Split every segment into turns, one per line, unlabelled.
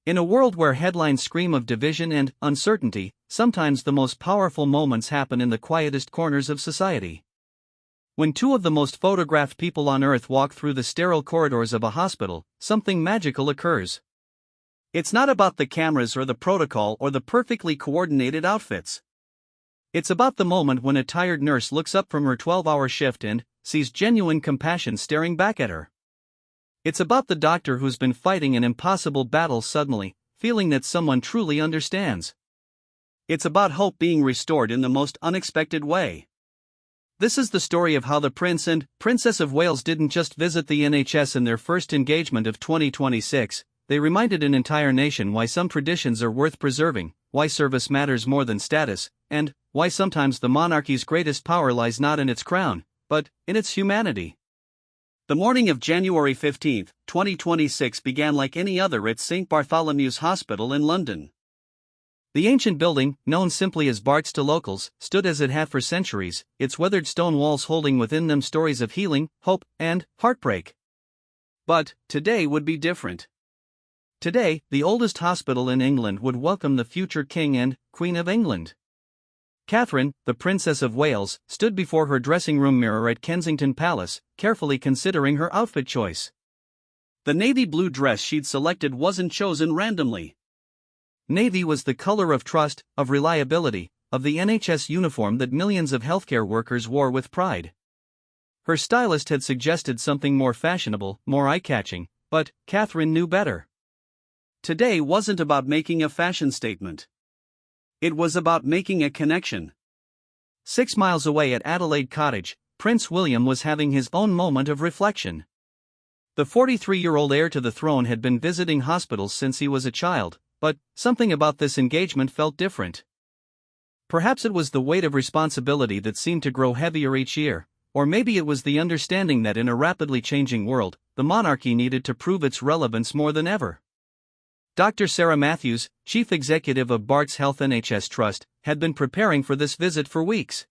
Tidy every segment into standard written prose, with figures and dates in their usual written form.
In a world where headlines scream of division and uncertainty, sometimes the most powerful moments happen in the quietest corners of society. When two of the most photographed people on earth walk through the sterile corridors of a hospital, something magical occurs. It's not about the cameras or the protocol or the perfectly coordinated outfits. It's about the moment when a tired nurse looks up from her 12-hour shift and sees genuine compassion staring back at her. It's about the doctor who's been fighting an impossible battle suddenly feeling that someone truly understands. It's about hope being restored in the most unexpected way. This is the story of how the Prince and Princess of Wales didn't just visit the NHS in their first engagement of 2026, they reminded an entire nation why some traditions are worth preserving, why service matters more than status, and why sometimes the monarchy's greatest power lies not in its crown, but in its humanity. The morning of January 15, 2026 began like any other at St. Bartholomew's Hospital in London. The ancient building, known simply as Bart's to locals, stood as it had for centuries, its weathered stone walls holding within them stories of healing, hope, and heartbreak. But today would be different. Today, the oldest hospital in England would welcome the future King and Queen of England. Catherine, the Princess of Wales, stood before her dressing room mirror at Kensington Palace, carefully considering her outfit choice. The navy blue dress she'd selected wasn't chosen randomly. Navy was the color of trust, of reliability, of the NHS uniform that millions of healthcare workers wore with pride. Her stylist had suggested something more fashionable, more eye-catching, but Catherine knew better. Today wasn't about making a fashion statement. It was about making a connection. 6 miles away at Adelaide Cottage, Prince William was having his own moment of reflection. The 43-year-old heir to the throne had been visiting hospitals since he was a child, but something about this engagement felt different. Perhaps it was the weight of responsibility that seemed to grow heavier each year, or maybe it was the understanding that in a rapidly changing world, the monarchy needed to prove its relevance more than ever. Dr. Sarah Matthews, chief executive of Bart's Health NHS Trust, had been preparing for this visit for weeks.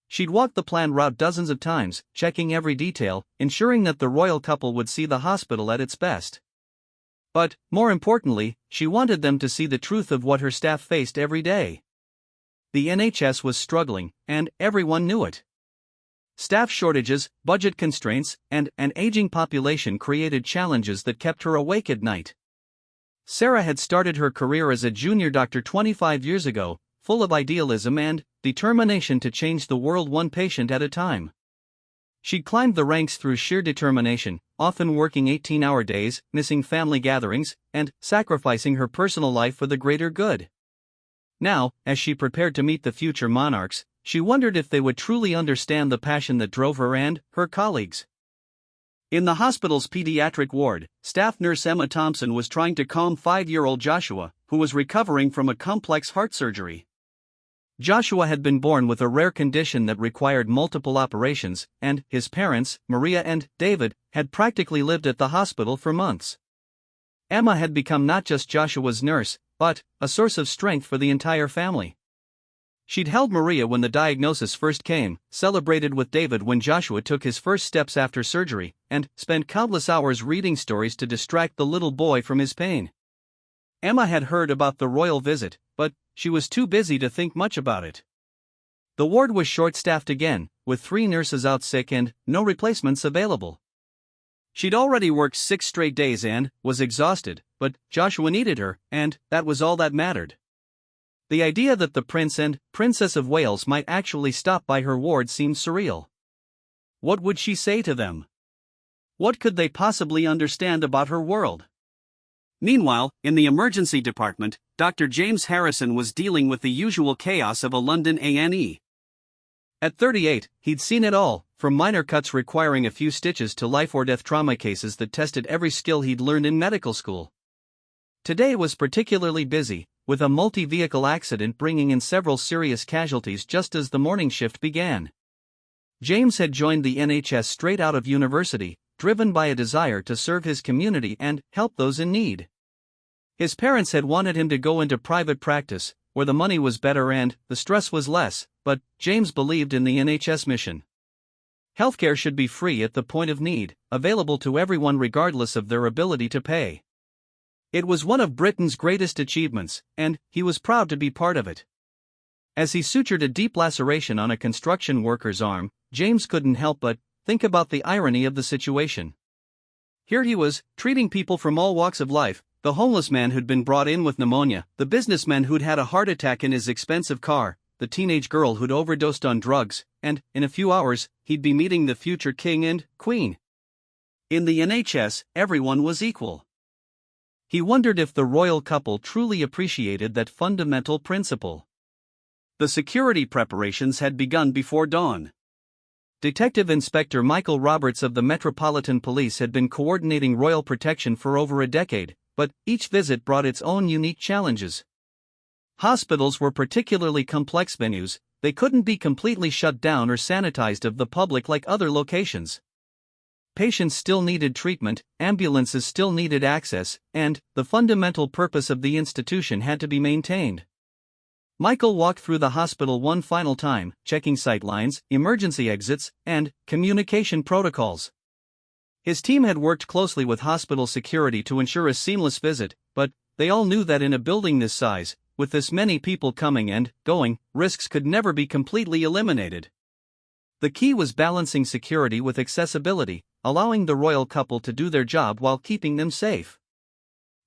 She'd walked the planned route dozens of times, checking every detail, ensuring that the royal couple would see the hospital at its best. But, more importantly, she wanted them to see the truth of what her staff faced every day. The NHS was struggling, and everyone knew it. Staff shortages, budget constraints, and an aging population created challenges that kept her awake at night. Sarah had started her career as a junior doctor 25 years ago, full of idealism and determination to change the world one patient at a time. She'd climbed the ranks through sheer determination, often working 18-hour days, missing family gatherings, and sacrificing her personal life for the greater good. Now, as she prepared to meet the future monarchs, she wondered if they would truly understand the passion that drove her and her colleagues. In the hospital's pediatric ward, staff nurse Emma Thompson was trying to calm 5-year-old Joshua, who was recovering from a complex heart surgery. Joshua had been born with a rare condition that required multiple operations, and his parents, Maria and David, had practically lived at the hospital for months. Emma had become not just Joshua's nurse, but a source of strength for the entire family. She'd held Maria when the diagnosis first came, celebrated with David when Joshua took his first steps after surgery, and spent countless hours reading stories to distract the little boy from his pain. Emma had heard about the royal visit, but she was too busy to think much about it. The ward was short-staffed again, with 3 nurses out sick and no replacements available. She'd already worked 6 straight days and was exhausted, but Joshua needed her, and that was all that mattered. The idea that the Prince and Princess of Wales might actually stop by her ward seemed surreal. What would she say to them? What could they possibly understand about her world? Meanwhile, in the emergency department, Dr. James Harrison was dealing with the usual chaos of a London A&E. At 38, he'd seen it all, from minor cuts requiring a few stitches to life-or-death trauma cases that tested every skill he'd learned in medical school. Today was particularly busy, with a multi-vehicle accident bringing in several serious casualties just as the morning shift began. James had joined the NHS straight out of university, driven by a desire to serve his community and help those in need. His parents had wanted him to go into private practice, where the money was better and the stress was less, but James believed in the NHS mission. Healthcare should be free at the point of need, available to everyone regardless of their ability to pay. It was one of Britain's greatest achievements, and he was proud to be part of it. As he sutured a deep laceration on a construction worker's arm, James couldn't help but think about the irony of the situation. Here he was, treating people from all walks of life: the homeless man who'd been brought in with pneumonia, the businessman who'd had a heart attack in his expensive car, the teenage girl who'd overdosed on drugs, and, in a few hours, he'd be meeting the future king and queen. In the NHS, everyone was equal. He wondered if the royal couple truly appreciated that fundamental principle. The security preparations had begun before dawn. Detective Inspector Michael Roberts of the Metropolitan Police had been coordinating royal protection for over a decade, but each visit brought its own unique challenges. Hospitals were particularly complex venues; they couldn't be completely shut down or sanitized of the public like other locations. Patients still needed treatment, ambulances still needed access, and the fundamental purpose of the institution had to be maintained. Michael walked through the hospital one final time, checking sightlines, emergency exits, and communication protocols. His team had worked closely with hospital security to ensure a seamless visit, but they all knew that in a building this size, with this many people coming and going, risks could never be completely eliminated. The key was balancing security with accessibility, allowing the royal couple to do their job while keeping them safe.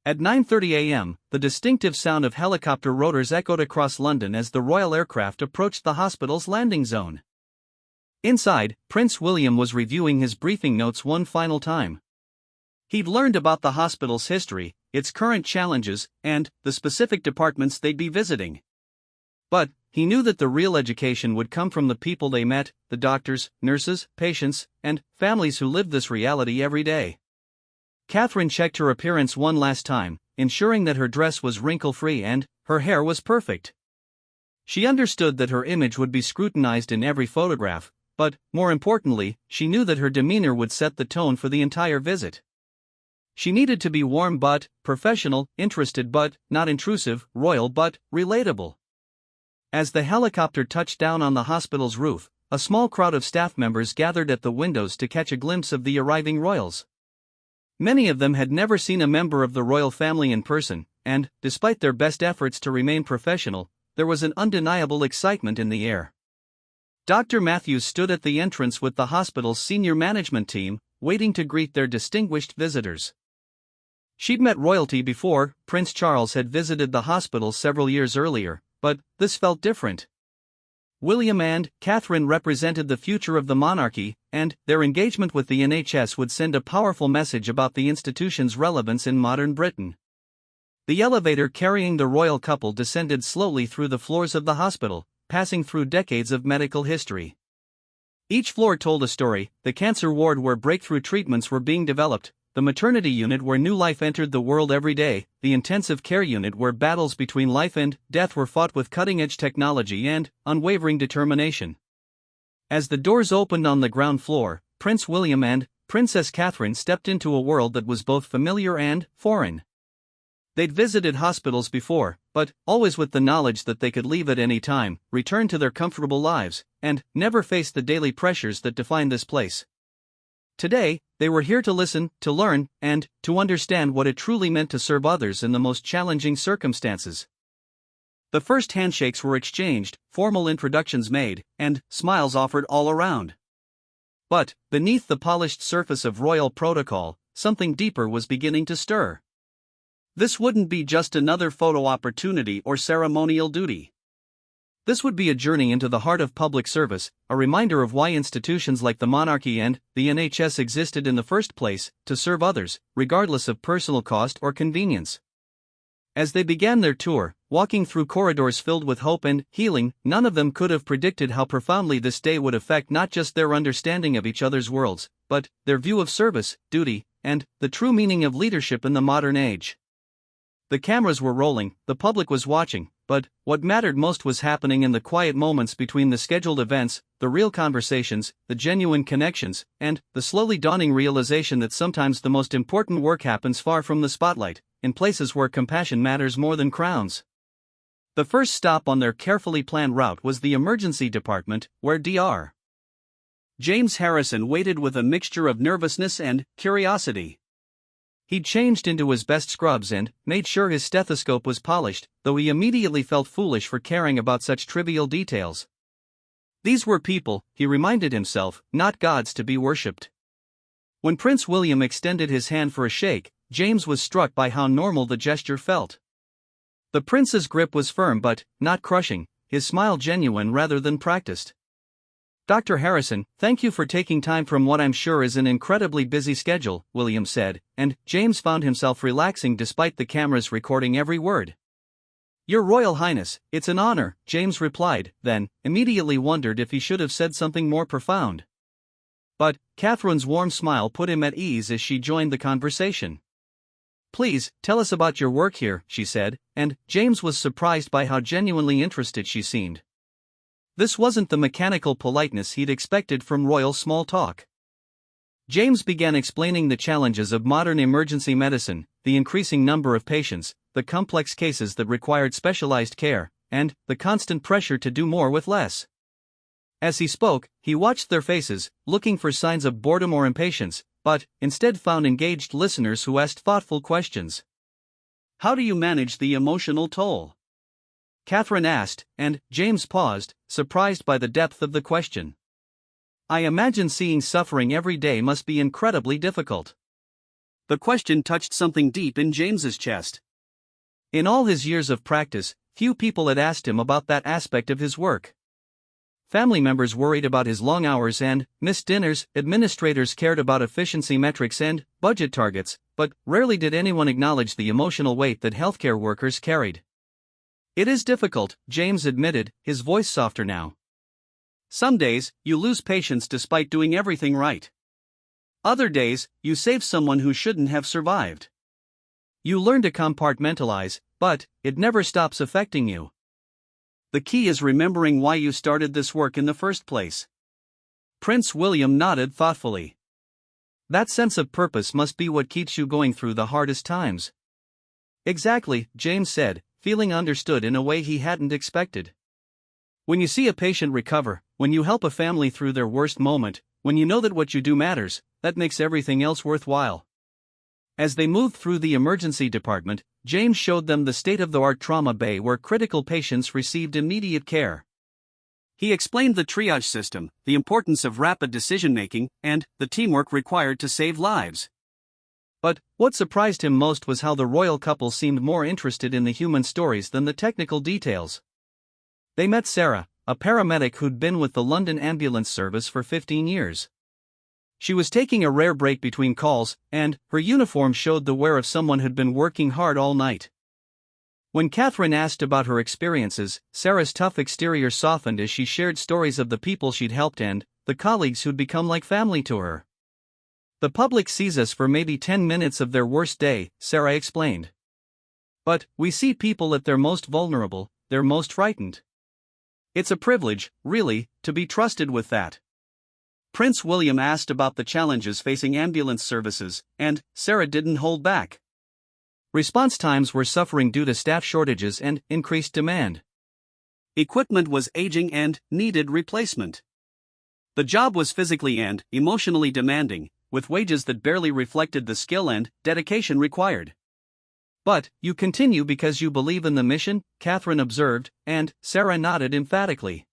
At 9:30 a.m., the distinctive sound of helicopter rotors echoed across London as the royal aircraft approached the hospital's landing zone. Inside, Prince William was reviewing his briefing notes one final time. He'd learned about the hospital's history, its current challenges, and the specific departments they'd be visiting. But he knew that the real education would come from the people they met: the doctors, nurses, patients, and families who lived this reality every day. Catherine checked her appearance one last time, ensuring that her dress was wrinkle-free and her hair was perfect. She understood that her image would be scrutinized in every photograph, but, more importantly, she knew that her demeanor would set the tone for the entire visit. She needed to be warm but professional, interested but not intrusive, royal but relatable. As the helicopter touched down on the hospital's roof, a small crowd of staff members gathered at the windows to catch a glimpse of the arriving royals. Many of them had never seen a member of the royal family in person, and, despite their best efforts to remain professional, there was an undeniable excitement in the air. Dr. Matthews stood at the entrance with the hospital's senior management team, waiting to greet their distinguished visitors. She'd met royalty before. Prince Charles had visited the hospital several years earlier, but this felt different. William and Catherine represented the future of the monarchy, and their engagement with the NHS would send a powerful message about the institution's relevance in modern Britain. The elevator carrying the royal couple descended slowly through the floors of the hospital, passing through decades of medical history. Each floor told a story: the cancer ward where breakthrough treatments were being developed, the maternity unit where new life entered the world every day, the intensive care unit where battles between life and death were fought with cutting-edge technology and unwavering determination. As the doors opened on the ground floor, Prince William and Princess Catherine stepped into a world that was both familiar and foreign. They'd visited hospitals before, but always with the knowledge that they could leave at any time, return to their comfortable lives, and never face the daily pressures that defined this place. Today, they were here to listen, to learn, and to understand what it truly meant to serve others in the most challenging circumstances. The first handshakes were exchanged, formal introductions made, and smiles offered all around. But, beneath the polished surface of royal protocol, something deeper was beginning to stir. This wouldn't be just another photo opportunity or ceremonial duty. This would be a journey into the heart of public service, a reminder of why institutions like the monarchy and the NHS existed in the first place: to serve others, regardless of personal cost or convenience. As they began their tour, walking through corridors filled with hope and healing, none of them could have predicted how profoundly this day would affect not just their understanding of each other's worlds, but their view of service, duty, and the true meaning of leadership in the modern age. The cameras were rolling, the public was watching, but what mattered most was happening in the quiet moments between the scheduled events: the real conversations, the genuine connections, and the slowly dawning realization that sometimes the most important work happens far from the spotlight, in places where compassion matters more than crowns. The first stop on their carefully planned route was the emergency department, where Dr. James Harrison waited with a mixture of nervousness and curiosity. He changed into his best scrubs and made sure his stethoscope was polished, though he immediately felt foolish for caring about such trivial details. These were people, he reminded himself, not gods to be worshipped. When Prince William extended his hand for a shake, James was struck by how normal the gesture felt. The prince's grip was firm but not crushing, his smile genuine rather than practiced. "Dr. Harrison, thank you for taking time from what I'm sure is an incredibly busy schedule," William said, and James found himself relaxing despite the cameras recording every word. "Your Royal Highness, it's an honor," James replied, then immediately wondered if he should have said something more profound. But Catherine's warm smile put him at ease as she joined the conversation. "Please, tell us about your work here," she said, and James was surprised by how genuinely interested she seemed. This wasn't the mechanical politeness he'd expected from royal small talk. James began explaining the challenges of modern emergency medicine, the increasing number of patients, the complex cases that required specialized care, and the constant pressure to do more with less. As he spoke, he watched their faces, looking for signs of boredom or impatience, but instead found engaged listeners who asked thoughtful questions. "How do you manage the emotional toll?" Catherine asked, and James paused, surprised by the depth of the question. "I imagine seeing suffering every day must be incredibly difficult." The question touched something deep in James's chest. In all his years of practice, few people had asked him about that aspect of his work. Family members worried about his long hours and missed dinners, administrators cared about efficiency metrics and budget targets, but rarely did anyone acknowledge the emotional weight that healthcare workers carried. "It is difficult," James admitted, his voice softer now. "Some days, you lose patience despite doing everything right. Other days, you save someone who shouldn't have survived. You learn to compartmentalize, but it never stops affecting you. The key is remembering why you started this work in the first place." Prince William nodded thoughtfully. "That sense of purpose must be what keeps you going through the hardest times." "Exactly," James said, feeling understood in a way he hadn't expected. "When you see a patient recover, when you help a family through their worst moment, when you know that what you do matters, that makes everything else worthwhile." As they moved through the emergency department, James showed them the state-of-the-art trauma bay where critical patients received immediate care. He explained the triage system, the importance of rapid decision-making, and the teamwork required to save lives. But what surprised him most was how the royal couple seemed more interested in the human stories than the technical details. They met Sarah, a paramedic who'd been with the London Ambulance Service for 15 years. She was taking a rare break between calls, and her uniform showed the wear of someone who'd been working hard all night. When Catherine asked about her experiences, Sarah's tough exterior softened as she shared stories of the people she'd helped and the colleagues who'd become like family to her. "The public sees us for maybe 10 minutes of their worst day," Sarah explained. "But we see people at their most vulnerable, their most frightened. It's a privilege, really, to be trusted with that." Prince William asked about the challenges facing ambulance services, and Sarah didn't hold back. Response times were suffering due to staff shortages and increased demand. Equipment was aging and needed replacement. The job was physically and emotionally demanding, with wages that barely reflected the skill and dedication required. "But you continue because you believe in the mission," Catherine observed, and Sarah nodded emphatically.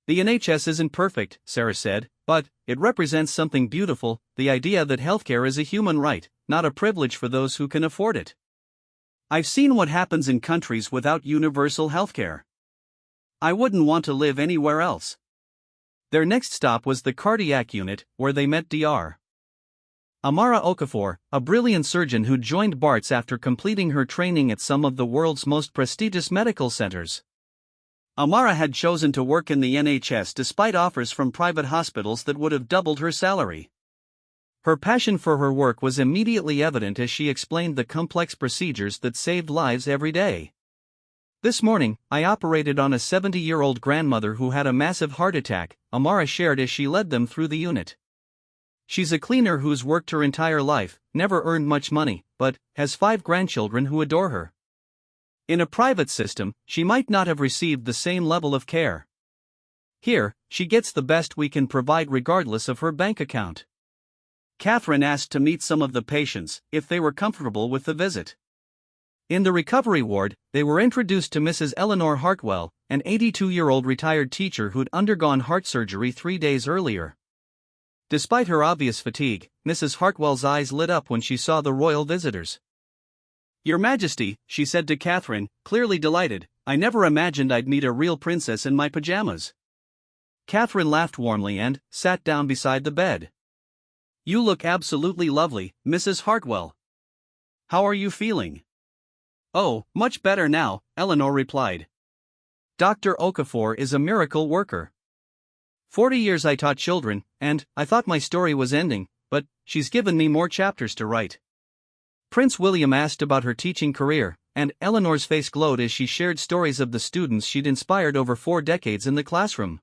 "The NHS isn't perfect," Sarah said, "but it represents something beautiful, the idea that healthcare is a human right, not a privilege for those who can afford it. I've seen what happens in countries without universal healthcare. I wouldn't want to live anywhere else." Their next stop was the cardiac unit, where they met Dr. Amara Okafor, a brilliant surgeon who joined Bart's after completing her training at some of the world's most prestigious medical centers. Amara had chosen to work in the NHS despite offers from private hospitals that would have doubled her salary. Her passion for her work was immediately evident as she explained the complex procedures that saved lives every day. "This morning, I operated on a 70-year-old grandmother who had a massive heart attack," Amara shared as she led them through the unit. "She's a cleaner who's worked her entire life, never earned much money, but has 5 grandchildren who adore her. In a private system, she might not have received the same level of care. Here, she gets the best we can provide regardless of her bank account." Catherine asked to meet some of the patients, if they were comfortable with the visit. In the recovery ward, they were introduced to Mrs. Eleanor Hartwell, an 82-year-old retired teacher who'd undergone heart surgery 3 days earlier. Despite her obvious fatigue, Mrs. Hartwell's eyes lit up when she saw the royal visitors. "Your Majesty," she said to Catherine, clearly delighted, "I never imagined I'd meet a real princess in my pajamas." Catherine laughed warmly and sat down beside the bed. "You look absolutely lovely, Mrs. Hartwell. How are you feeling?" "Oh, much better now," Eleanor replied. "Dr. Okafor is a miracle worker. 40 years I taught children, and I thought my story was ending, but she's given me more chapters to write." Prince William asked about her teaching career, and Eleanor's face glowed as she shared stories of the students she'd inspired over 4 decades in the classroom.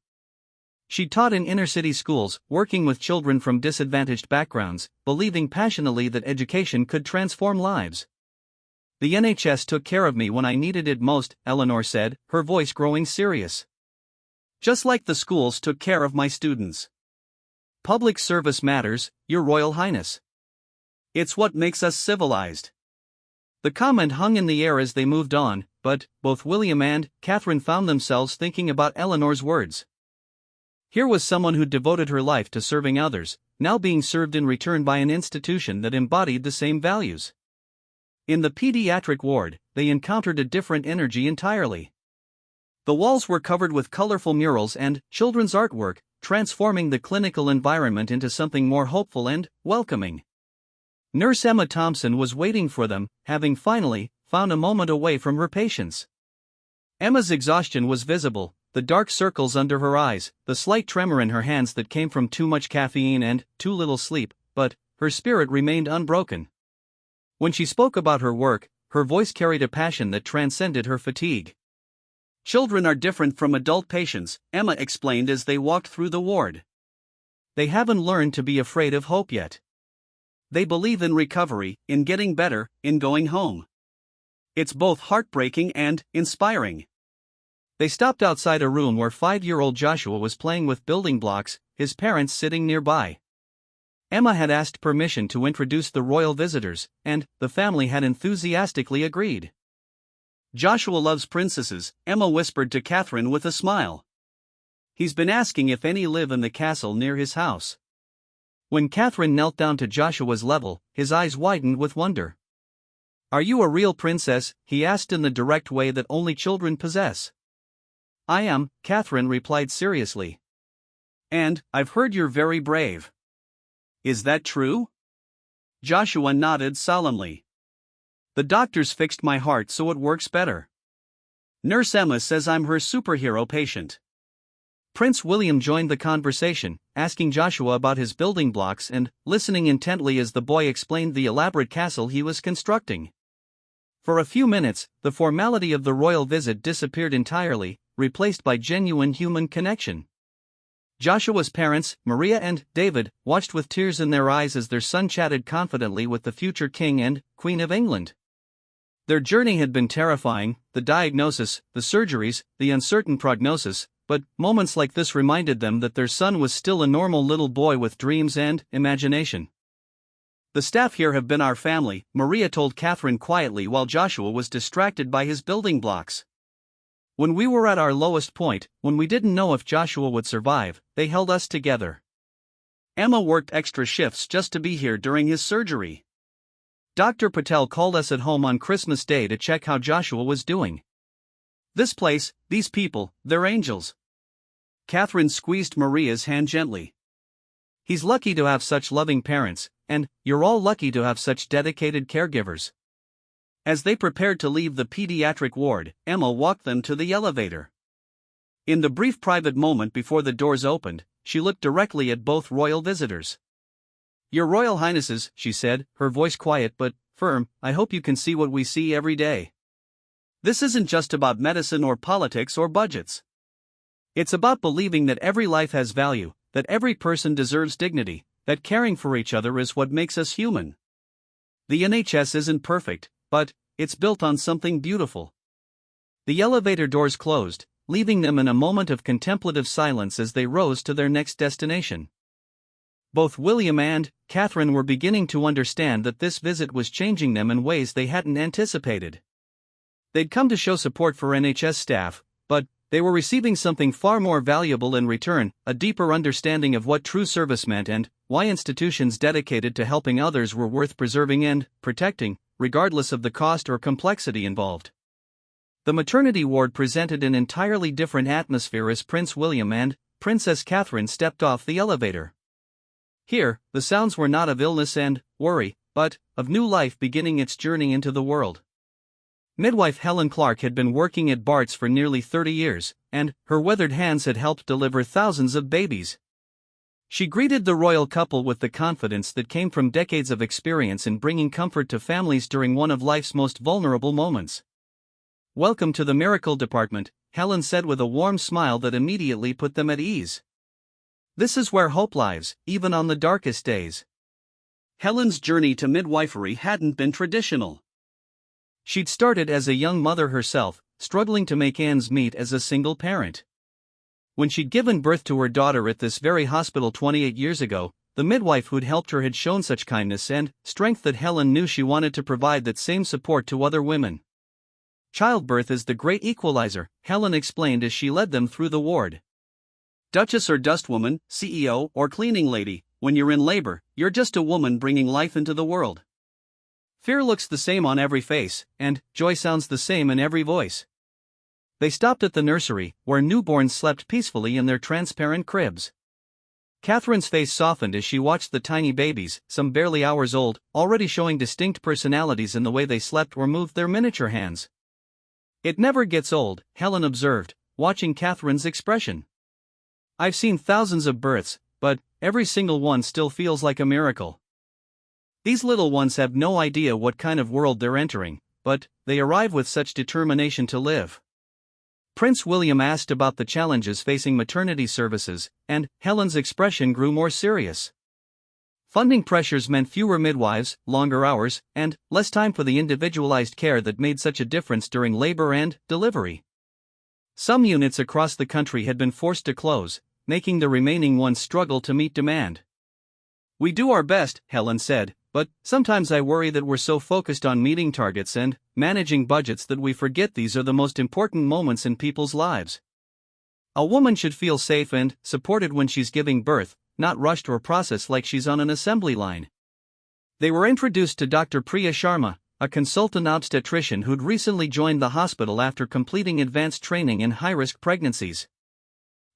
She'd taught in inner-city schools, working with children from disadvantaged backgrounds, believing passionately that education could transform lives. "The NHS took care of me when I needed it most," Eleanor said, her voice growing serious. "Just like the schools took care of my students. Public service matters, Your Royal Highness. It's what makes us civilized." The comment hung in the air as they moved on, but both William and Catherine found themselves thinking about Eleanor's words. Here was someone who'd devoted her life to serving others, now being served in return by an institution that embodied the same values. In the pediatric ward, they encountered a different energy entirely. The walls were covered with colorful murals and children's artwork, transforming the clinical environment into something more hopeful and welcoming. Nurse Emma Thompson was waiting for them, having finally found a moment away from her patients. Emma's exhaustion was visible, the dark circles under her eyes, the slight tremor in her hands that came from too much caffeine and too little sleep, but her spirit remained unbroken. When she spoke about her work, her voice carried a passion that transcended her fatigue. "Children are different from adult patients," Emma explained as they walked through the ward. "They haven't learned to be afraid of hope yet. They believe in recovery, in getting better, in going home. It's both heartbreaking and inspiring." They stopped outside a room where 5-year-old Joshua was playing with building blocks, his parents sitting nearby. Emma had asked permission to introduce the royal visitors, and the family had enthusiastically agreed. "Joshua loves princesses," Emma whispered to Catherine with a smile. "He's been asking if any live in the castle near his house." When Catherine knelt down to Joshua's level, his eyes widened with wonder. "Are you a real princess?" he asked in the direct way that only children possess. "I am," Catherine replied seriously. "And I've heard you're very brave. Is that true?" Joshua nodded solemnly. "The doctors fixed my heart so it works better. Nurse Emma says I'm her superhero patient." Prince William joined the conversation, asking Joshua about his building blocks and listening intently as the boy explained the elaborate castle he was constructing. For a few minutes, the formality of the royal visit disappeared entirely, replaced by genuine human connection. Joshua's parents, Maria and David, watched with tears in their eyes as their son chatted confidently with the future King and Queen of England. Their journey had been terrifying, the diagnosis, the surgeries, the uncertain prognosis, but moments like this reminded them that their son was still a normal little boy with dreams and imagination. "The staff here have been our family," Maria told Catherine quietly while Joshua was distracted by his building blocks. "When we were at our lowest point, when we didn't know if Joshua would survive, they held us together. Emma worked extra shifts just to be here during his surgery. Dr. Patel called us at home on Christmas Day to check how Joshua was doing. This place, these people, they're angels." Catherine squeezed Maria's hand gently. "He's lucky to have such loving parents, and you're all lucky to have such dedicated caregivers." As they prepared to leave the pediatric ward, Emma walked them to the elevator. In the brief private moment before the doors opened, she looked directly at both royal visitors. "Your Royal Highnesses," she said, her voice quiet but firm, "I hope you can see what we see every day. This isn't just about medicine or politics or budgets. It's about believing that every life has value, that every person deserves dignity, that caring for each other is what makes us human. The NHS isn't perfect, but it's built on something beautiful." The elevator doors closed, leaving them in a moment of contemplative silence as they rose to their next destination. Both William and Catherine were beginning to understand that this visit was changing them in ways they hadn't anticipated. They'd come to show support for NHS staff, but they were receiving something far more valuable in return: a deeper understanding of what true service meant and why institutions dedicated to helping others were worth preserving and protecting, regardless of the cost or complexity involved. The maternity ward presented an entirely different atmosphere as Prince William and Princess Catherine stepped off the elevator. Here, the sounds were not of illness and worry, but of new life beginning its journey into the world. Midwife Helen Clark had been working at Bart's for nearly 30 years, and her weathered hands had helped deliver thousands of babies. She greeted the royal couple with the confidence that came from decades of experience in bringing comfort to families during one of life's most vulnerable moments. "Welcome to the miracle department," Helen said with a warm smile that immediately put them at ease. "This is where hope lives, even on the darkest days." Helen's journey to midwifery hadn't been traditional. She'd started as a young mother herself, struggling to make ends meet as a single parent. When she'd given birth to her daughter at this very hospital 28 years ago, the midwife who'd helped her had shown such kindness and strength that Helen knew she wanted to provide that same support to other women. "Childbirth is the great equalizer," Helen explained as she led them through the ward. "Duchess or dustwoman, CEO or cleaning lady, when you're in labor, you're just a woman bringing life into the world. Fear looks the same on every face, and joy sounds the same in every voice." They stopped at the nursery, where newborns slept peacefully in their transparent cribs. Catherine's face softened as she watched the tiny babies, some barely hours old, already showing distinct personalities in the way they slept or moved their miniature hands. "It never gets old," Helen observed, watching Catherine's expression. "I've seen thousands of births, but every single one still feels like a miracle. These little ones have no idea what kind of world they're entering, but they arrive with such determination to live." Prince William asked about the challenges facing maternity services, and Helen's expression grew more serious. Funding pressures meant fewer midwives, longer hours, and less time for the individualized care that made such a difference during labor and delivery. Some units across the country had been forced to close, making the remaining ones struggle to meet demand. "We do our best," Helen said, "but sometimes I worry that we're so focused on meeting targets and managing budgets that we forget these are the most important moments in people's lives. A woman should feel safe and supported when she's giving birth, not rushed or processed like she's on an assembly line." They were introduced to Dr. Priya Sharma, a consultant obstetrician who'd recently joined the hospital after completing advanced training in high-risk pregnancies.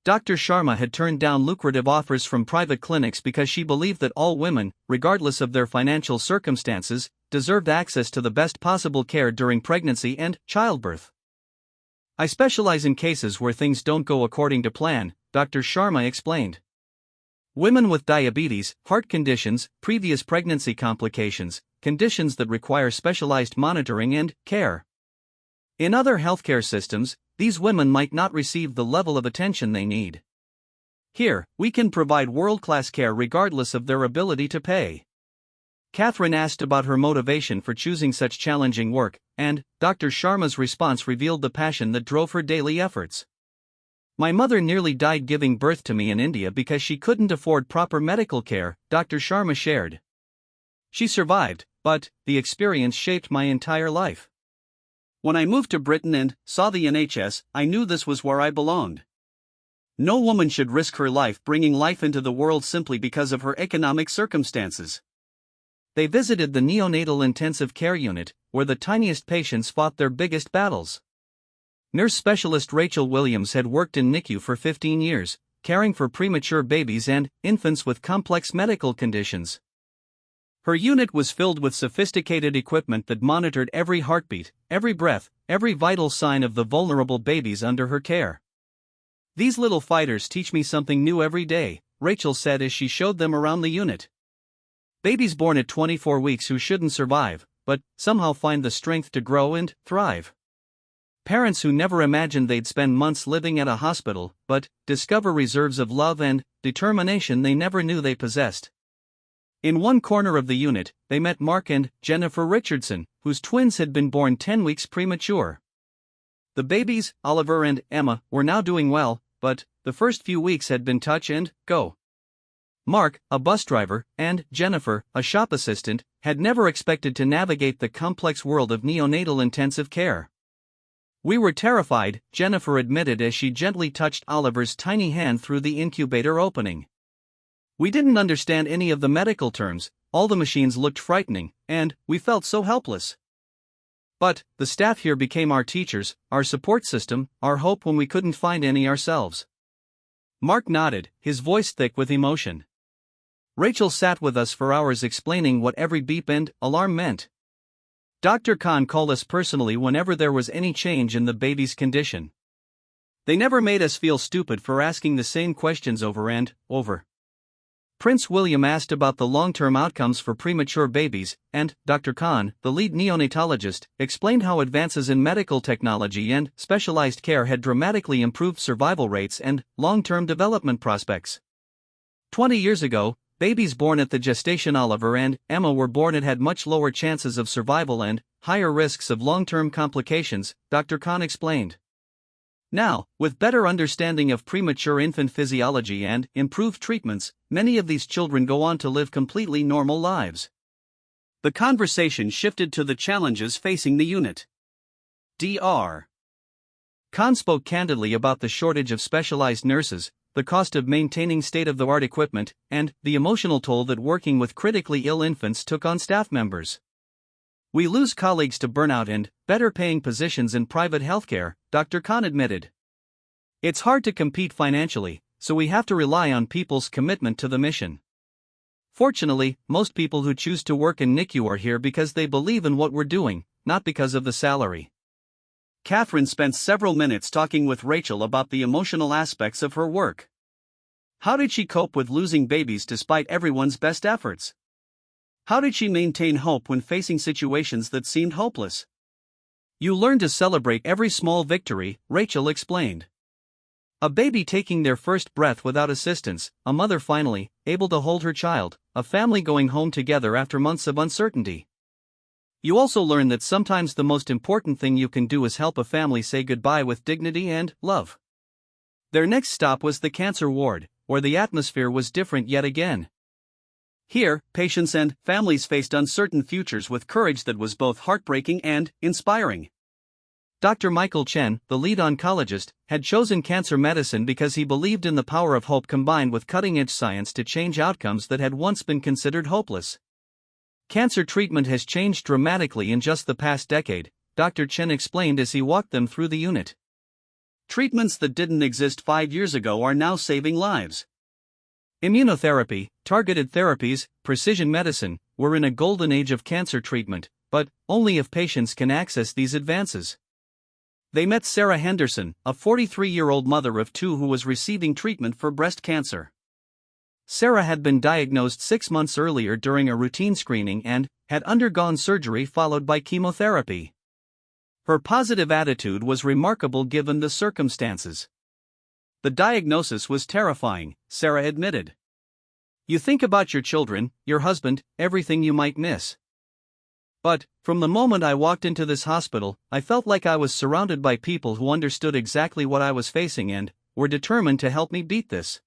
Dr. Sharma had turned down lucrative offers from private clinics because she believed that all women, regardless of their financial circumstances, deserved access to the best possible care during pregnancy and childbirth. "I specialize in cases where things don't go according to plan," Dr. Sharma explained. "Women with diabetes, heart conditions, previous pregnancy complications, conditions that require specialized monitoring and care. In other healthcare systems, these women might not receive the level of attention they need. Here, we can provide world-class care regardless of their ability to pay." Catherine asked about her motivation for choosing such challenging work, and Dr. Sharma's response revealed the passion that drove her daily efforts. "My mother nearly died giving birth to me in India because she couldn't afford proper medical care," Dr. Sharma shared. "She survived, but the experience shaped my entire life. When I moved to Britain and saw the NHS, I knew this was where I belonged. No woman should risk her life bringing life into the world simply because of her economic circumstances." They visited the neonatal intensive care unit, where the tiniest patients fought their biggest battles. Nurse specialist Rachel Williams had worked in NICU for 15 years, caring for premature babies and infants with complex medical conditions. Her unit was filled with sophisticated equipment that monitored every heartbeat, every breath, every vital sign of the vulnerable babies under her care. "These little fighters teach me something new every day," Rachel said as she showed them around the unit. "Babies born at 24 weeks who shouldn't survive, but somehow find the strength to grow and thrive. Parents who never imagined they'd spend months living at a hospital, but discover reserves of love and determination they never knew they possessed." In one corner of the unit, they met Mark and Jennifer Richardson, whose twins had been born 10 weeks premature. The babies, Oliver and Emma, were now doing well, but the first few weeks had been touch and go. Mark, a bus driver, and Jennifer, a shop assistant, had never expected to navigate the complex world of neonatal intensive care. "We were terrified," Jennifer admitted as she gently touched Oliver's tiny hand through the incubator opening. "We didn't understand any of the medical terms, all the machines looked frightening, and we felt so helpless. But the staff here became our teachers, our support system, our hope when we couldn't find any ourselves." Mark nodded, his voice thick with emotion. "Rachel sat with us for hours explaining what every beep and alarm meant. Dr. Khan called us personally whenever there was any change in the baby's condition. They never made us feel stupid for asking the same questions over and over. Prince William asked about the long-term outcomes for premature babies, and Dr. Khan, the lead neonatologist, explained how advances in medical technology and specialized care had dramatically improved survival rates and long-term development prospects. 20 years ago, babies born at the gestation Oliver and Emma were born had much lower chances of survival and higher risks of long-term complications, Dr. Khan explained. Now, with better understanding of premature infant physiology and improved treatments, many of these children go on to live completely normal lives." The conversation shifted to the challenges facing the unit. Dr. Khan spoke candidly about the shortage of specialized nurses, the cost of maintaining state-of-the-art equipment, and the emotional toll that working with critically ill infants took on staff members. "We lose colleagues to burnout and better-paying positions in private healthcare," Dr. Khan admitted. "It's hard to compete financially, so we have to rely on people's commitment to the mission. Fortunately, most people who choose to work in NICU are here because they believe in what we're doing, not because of the salary." Catherine spent several minutes talking with Rachel about the emotional aspects of her work. How did she cope with losing babies despite everyone's best efforts? How did she maintain hope when facing situations that seemed hopeless? "You learn to celebrate every small victory," Rachel explained. A baby taking their first breath without assistance, a mother finally able to hold her child, a family going home together after months of uncertainty. "You also learn that sometimes the most important thing you can do is help a family say goodbye with dignity and love." Their next stop was the cancer ward, where the atmosphere was different yet again. Here, patients and families faced uncertain futures with courage that was both heartbreaking and inspiring. Dr. Michael Chen, the lead oncologist, had chosen cancer medicine because he believed in the power of hope combined with cutting-edge science to change outcomes that had once been considered hopeless. "Cancer treatment has changed dramatically in just the past decade," Dr. Chen explained as he walked them through the unit. "Treatments that didn't exist 5 years ago are now saving lives. Immunotherapy, targeted therapies, precision medicine, we're in a golden age of cancer treatment, but only if patients can access these advances." They met Sarah Henderson, a 43-year-old mother of 2 who was receiving treatment for breast cancer. Sarah had been diagnosed 6 months earlier during a routine screening and had undergone surgery followed by chemotherapy. Her positive attitude was remarkable given the circumstances. "The diagnosis was terrifying," Sarah admitted. "You think about your children, your husband, everything you might miss. But, from the moment I walked into this hospital, I felt like I was surrounded by people who understood exactly what I was facing and were determined to help me beat this."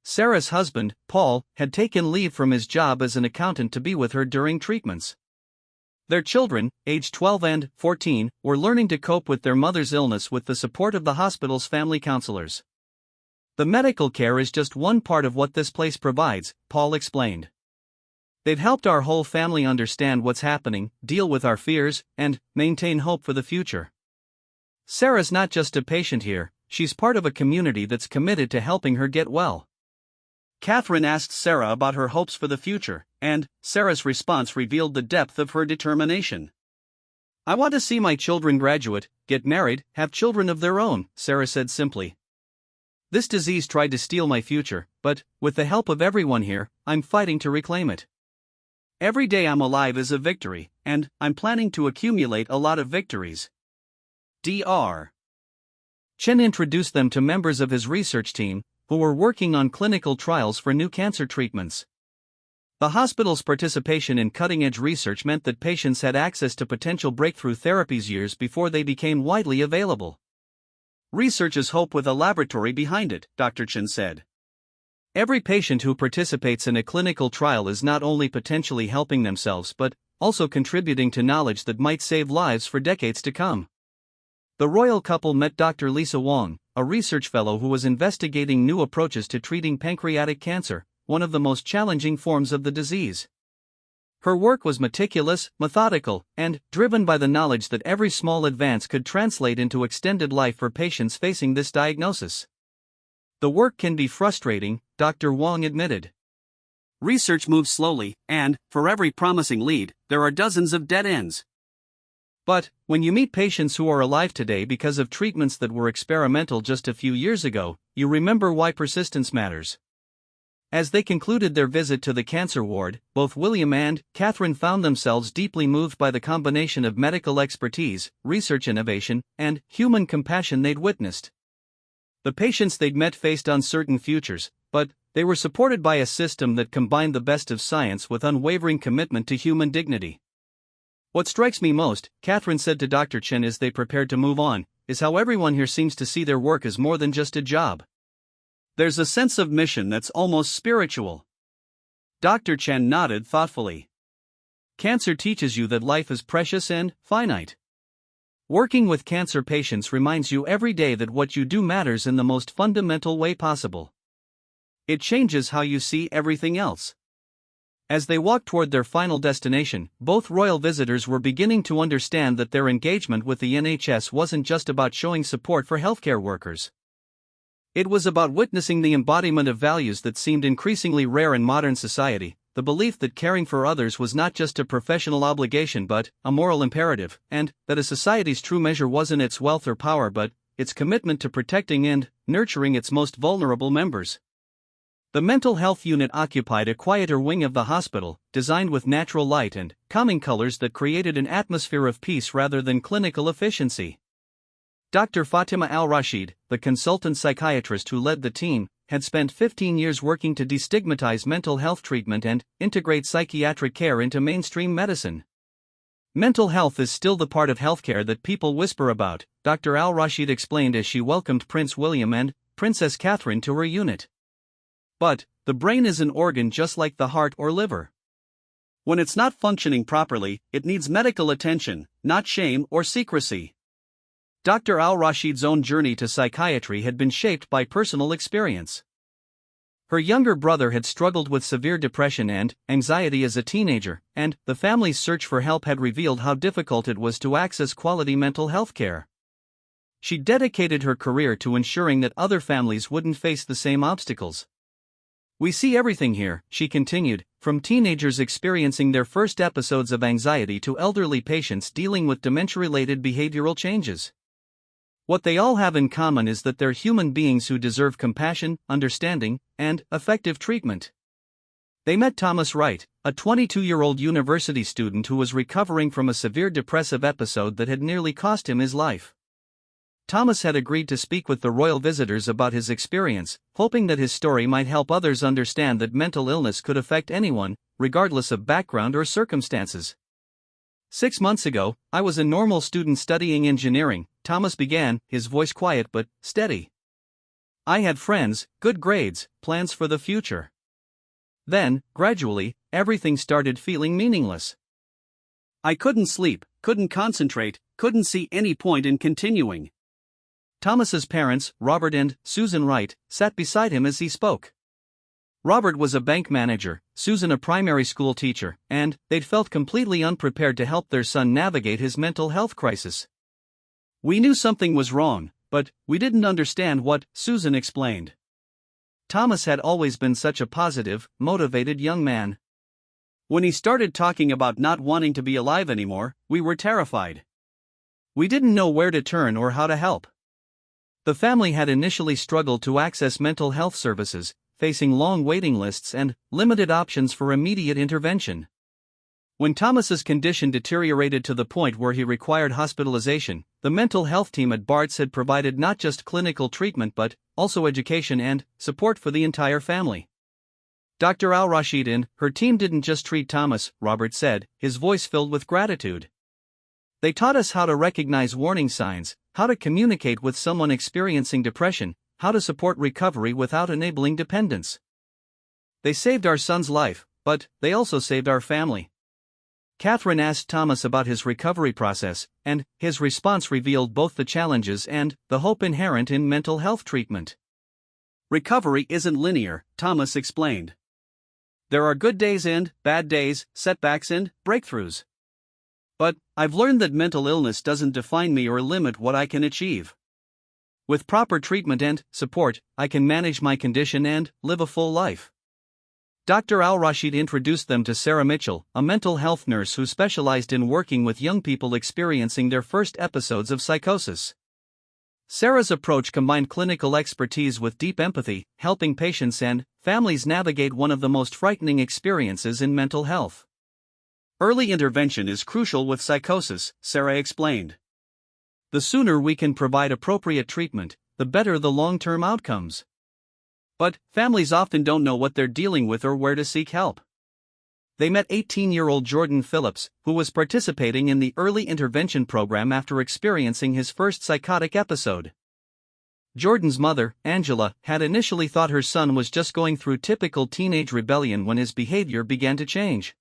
Sarah's husband, Paul, had taken leave from his job as an accountant to be with her during treatments. Their children, aged 12 and 14, were learning to cope with their mother's illness with the support of the hospital's family counselors. "The medical care is just one part of what this place provides," Paul explained. "They've helped our whole family understand what's happening, deal with our fears, and maintain hope for the future." Sarah's not just a patient here, she's part of a community that's committed to helping her get well. Catherine asked Sarah about her hopes for the future, and Sarah's response revealed the depth of her determination. "I want to see my children graduate, get married, have children of their own," Sarah said simply. "This disease tried to steal my future, but, with the help of everyone here, I'm fighting to reclaim it. Every day I'm alive is a victory, and I'm planning to accumulate a lot of victories." Dr. Chen introduced them to members of his research team, who were working on clinical trials for new cancer treatments. The hospital's participation in cutting-edge research meant that patients had access to potential breakthrough therapies years before they became widely available. "Research is hope with a laboratory behind it," Dr. Chen said. Every patient who participates in a clinical trial is not only potentially helping themselves but also contributing to knowledge that might save lives for decades to come. The royal couple met Dr. Lisa Wong, a research fellow who was investigating new approaches to treating pancreatic cancer, one of the most challenging forms of the disease. Her work was meticulous, methodical, and driven by the knowledge that every small advance could translate into extended life for patients facing this diagnosis. The work can be frustrating, Dr. Wong admitted. Research moves slowly, and, for every promising lead, there are dozens of dead ends. But, when you meet patients who are alive today because of treatments that were experimental just a few years ago, you remember why persistence matters. As they concluded their visit to the cancer ward, both William and Catherine found themselves deeply moved by the combination of medical expertise, research innovation, and human compassion they'd witnessed. The patients they'd met faced uncertain futures, but they were supported by a system that combined the best of science with unwavering commitment to human dignity. What strikes me most, Catherine said to Dr. Chen as they prepared to move on, is how everyone here seems to see their work as more than just a job. There's a sense of mission that's almost spiritual. Dr. Chen nodded thoughtfully. Cancer teaches you that life is precious and finite. Working with cancer patients reminds you every day that what you do matters in the most fundamental way possible. It changes how you see everything else. As they walked toward their final destination, both royal visitors were beginning to understand that their engagement with the NHS wasn't just about showing support for healthcare workers. It was about witnessing the embodiment of values that seemed increasingly rare in modern society, the belief that caring for others was not just a professional obligation but a moral imperative, and that a society's true measure wasn't its wealth or power but its commitment to protecting and nurturing its most vulnerable members. The mental health unit occupied a quieter wing of the hospital, designed with natural light and calming colors that created an atmosphere of peace rather than clinical efficiency. Dr. Fatima Al-Rashid, the consultant psychiatrist who led the team, had spent 15 years working to destigmatize mental health treatment and integrate psychiatric care into mainstream medicine. Mental health is still the part of healthcare that people whisper about, Dr. Al-Rashid explained as she welcomed Prince William and Princess Catherine to her unit. But, the brain is an organ just like the heart or liver. When it's not functioning properly, it needs medical attention, not shame or secrecy. Dr. Al-Rashid's own journey to psychiatry had been shaped by personal experience. Her younger brother had struggled with severe depression and anxiety as a teenager, and the family's search for help had revealed how difficult it was to access quality mental health care. She dedicated her career to ensuring that other families wouldn't face the same obstacles. We see everything here, she continued, from teenagers experiencing their first episodes of anxiety to elderly patients dealing with dementia-related behavioral changes. What they all have in common is that they're human beings who deserve compassion, understanding, and effective treatment. They met Thomas Wright, a 22-year-old university student who was recovering from a severe depressive episode that had nearly cost him his life. Thomas had agreed to speak with the royal visitors about his experience, hoping that his story might help others understand that mental illness could affect anyone, regardless of background or circumstances. 6 months ago, I was a normal student studying engineering, Thomas began, his voice quiet but steady. I had friends, good grades, plans for the future. Then, gradually, everything started feeling meaningless. I couldn't sleep, couldn't concentrate, couldn't see any point in continuing. Thomas's parents, Robert and Susan Wright, sat beside him as he spoke. Robert was a bank manager, Susan a primary school teacher, and they'd felt completely unprepared to help their son navigate his mental health crisis. We knew something was wrong, but we didn't understand what, Susan explained. Thomas had always been such a positive, motivated young man. When he started talking about not wanting to be alive anymore, we were terrified. We didn't know where to turn or how to help. The family had initially struggled to access mental health services, facing long waiting lists and limited options for immediate intervention. When Thomas's condition deteriorated to the point where he required hospitalization, the mental health team at Barts had provided not just clinical treatment but also education and support for the entire family. Dr. Al-Rashid and her team didn't just treat Thomas, Robert said, his voice filled with gratitude. They taught us how to recognize warning signs, how to communicate with someone experiencing depression, how to support recovery without enabling dependence. They saved our son's life, but they also saved our family. Catherine asked Thomas about his recovery process, and his response revealed both the challenges and the hope inherent in mental health treatment. Recovery isn't linear, Thomas explained. There are good days and bad days, setbacks and breakthroughs. But I've learned that mental illness doesn't define me or limit what I can achieve. With proper treatment and support, I can manage my condition and live a full life. Dr. Al-Rashid introduced them to Sarah Mitchell, a mental health nurse who specialized in working with young people experiencing their first episodes of psychosis. Sarah's approach combined clinical expertise with deep empathy, helping patients and families navigate one of the most frightening experiences in mental health. Early intervention is crucial with psychosis, Sarah explained. The sooner we can provide appropriate treatment, the better the long-term outcomes. But families often don't know what they're dealing with or where to seek help. They met 18-year-old Jordan Phillips, who was participating in the early intervention program after experiencing his first psychotic episode. Jordan's mother, Angela, had initially thought her son was just going through typical teenage rebellion when his behavior began to change.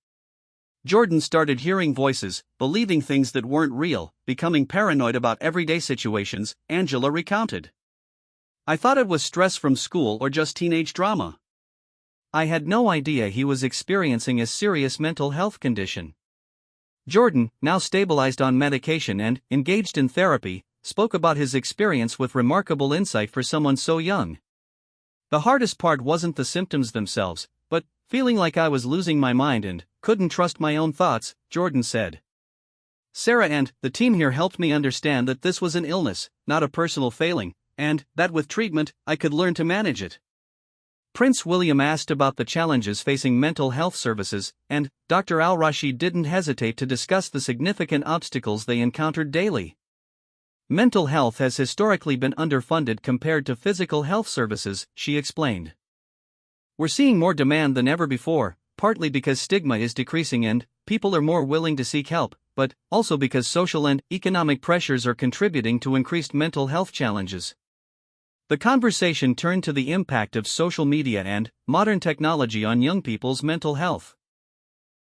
Jordan started hearing voices, believing things that weren't real, becoming paranoid about everyday situations, Angela recounted. I thought it was stress from school or just teenage drama. I had no idea he was experiencing a serious mental health condition. Jordan, now stabilized on medication and engaged in therapy, spoke about his experience with remarkable insight for someone so young. The hardest part wasn't the symptoms themselves, but feeling like I was losing my mind and couldn't trust my own thoughts, Jordan said. Sarah and the team here helped me understand that this was an illness, not a personal failing, and that with treatment, I could learn to manage it. Prince William asked about the challenges facing mental health services, and Dr. Al-Rashid didn't hesitate to discuss the significant obstacles they encountered daily. Mental health has historically been underfunded compared to physical health services, she explained. We're seeing more demand than ever before, partly because stigma is decreasing and people are more willing to seek help, but also because social and economic pressures are contributing to increased mental health challenges. The conversation turned to the impact of social media and modern technology on young people's mental health.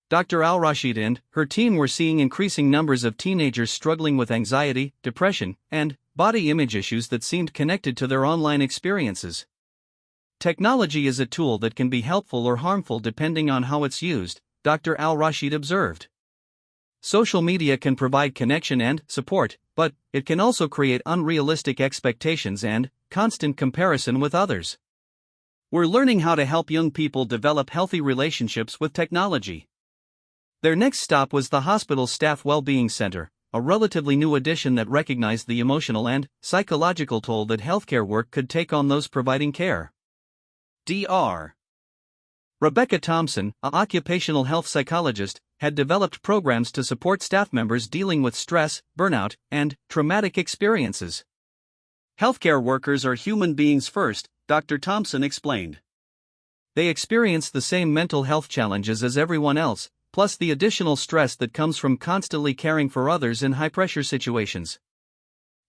Dr. Al-Rashid and her team were seeing increasing numbers of teenagers struggling with anxiety, depression, and body image issues that seemed connected to their online experiences. Technology is a tool that can be helpful or harmful depending on how it's used, Dr. Al-Rashid observed. Social media can provide connection and support, but it can also create unrealistic expectations and constant comparison with others. We're learning how to help young people develop healthy relationships with technology. Their next stop was the hospital's Staff Wellbeing Center, a relatively new addition that recognized the emotional and psychological toll that healthcare work could take on those providing care. Dr. Rebecca Thompson, an occupational health psychologist, had developed programs to support staff members dealing with stress, burnout, and traumatic experiences. Healthcare workers are human beings first, Dr. Thompson explained. They experience the same mental health challenges as everyone else, plus the additional stress that comes from constantly caring for others in high-pressure situations.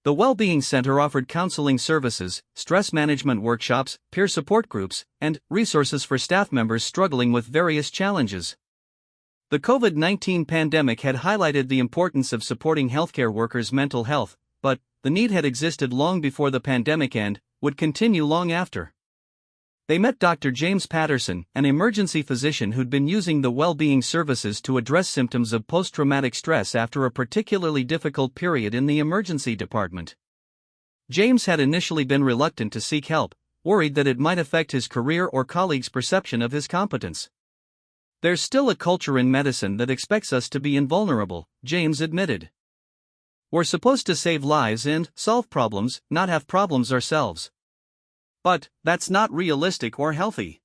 The Wellbeing Center offered counseling services, stress management workshops, peer support groups, and resources for staff members struggling with various challenges. The COVID-19 pandemic had highlighted the importance of supporting healthcare workers' mental health, but the need had existed long before the pandemic and would continue long after. They met Dr. James Patterson, an emergency physician who'd been using the well-being services to address symptoms of post-traumatic stress after a particularly difficult period in the emergency department. James had initially been reluctant to seek help, worried that it might affect his career or colleagues' perception of his competence. There's still a culture in medicine that expects us to be invulnerable, James admitted. We're supposed to save lives and solve problems, not have problems ourselves. But that's not realistic or healthy.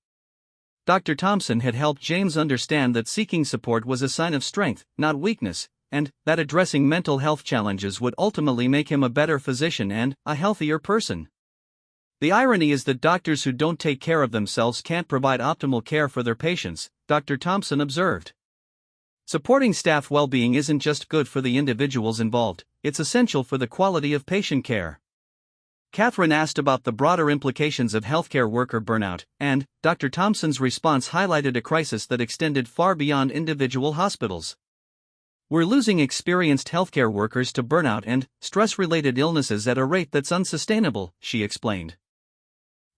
Dr. Thompson had helped James understand that seeking support was a sign of strength, not weakness, and that addressing mental health challenges would ultimately make him a better physician and a healthier person. The irony is that doctors who don't take care of themselves can't provide optimal care for their patients, Dr. Thompson observed. Supporting staff well-being isn't just good for the individuals involved, it's essential for the quality of patient care. Catherine asked about the broader implications of healthcare worker burnout, and Dr. Thompson's response highlighted a crisis that extended far beyond individual hospitals. We're losing experienced healthcare workers to burnout and stress-related illnesses at a rate that's unsustainable, she explained.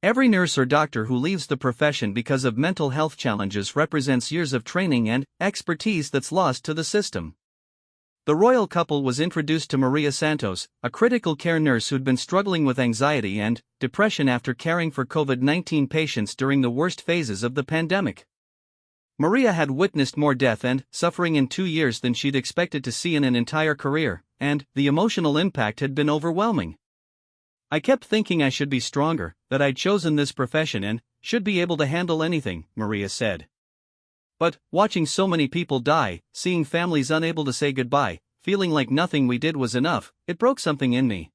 Every nurse or doctor who leaves the profession because of mental health challenges represents years of training and expertise that's lost to the system. The royal couple was introduced to Maria Santos, a critical care nurse who'd been struggling with anxiety and depression after caring for COVID-19 patients during the worst phases of the pandemic. Maria had witnessed more death and suffering in 2 years than she'd expected to see in an entire career, and the emotional impact had been overwhelming. I kept thinking I should be stronger, that I'd chosen this profession and should be able to handle anything, Maria said. But, watching so many people die, seeing families unable to say goodbye, feeling like nothing we did was enough, it broke something in me.